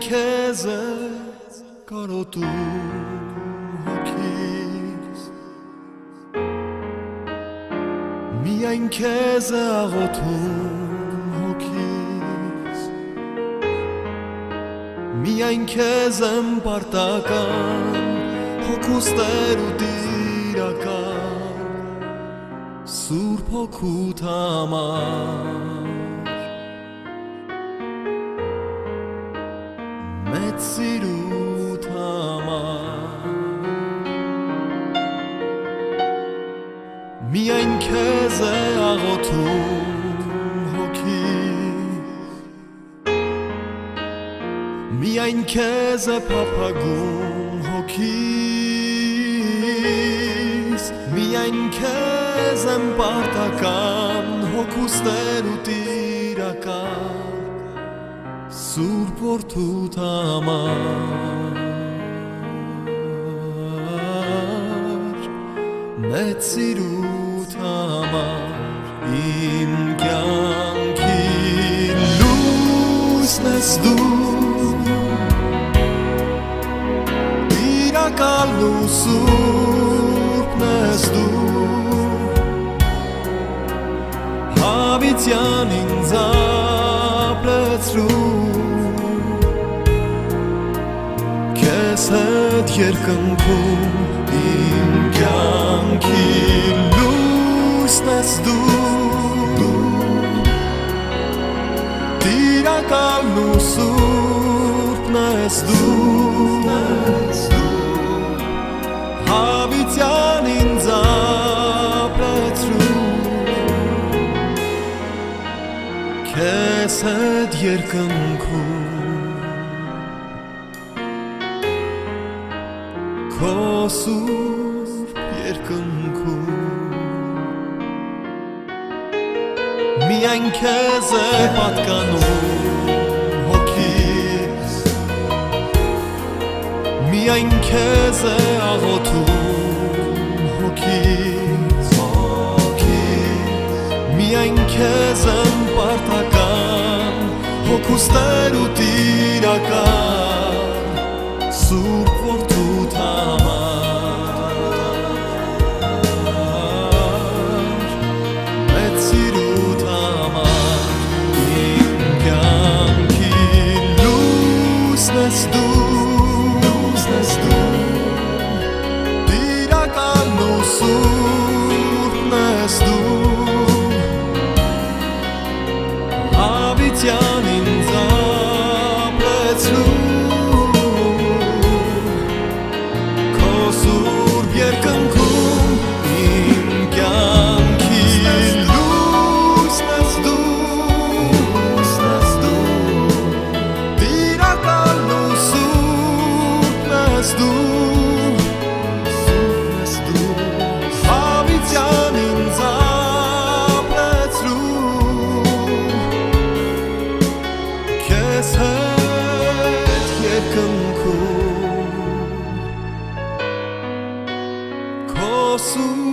քեզ է կարոտում հոգիս Միայն քեզ է աղոթում հոգիս Միայն քեզ եմ պարտական հոգուս Տեր ու տիրական Սուրբ հոգուտ համար Մեծ սիրուտ համար Միայն քեզ է աղոթում հոգիս Միայն քեզ է փափագում հոգիս Միայն քեզ եմ պարտական հոգուս Տեր ու տիրական Սուրբ որդուտ համար Մեծ սիրուտ համար Իմ կյանքի լույսն ես դու Տիրակալն ու սուրբն ես դու Հավիտյան ինձ ապրեցրու Քեզ հետ երկնքում իմ կյանքի լույսն ես դու Տիրակալն ու սուրբն ես դու Հավիտյան ինձ ապրեցրու Քեզ հետ երկնքում Քո սուրբ երկնքում Միայն քեզ է պատկանում հոգիս Միայն քեզ է աղոթում հոգիս Միայն քեզ եմ պարտական հոգուս Տեր ու տիրական Սուրբ որդուտ համար Մեծ սիրուտ համար Իմ կյանքի լույսն ես դու Տիրականն ու սուրբն ես դու Հավիտյան ինձ ապրեցրու Քո սուրբ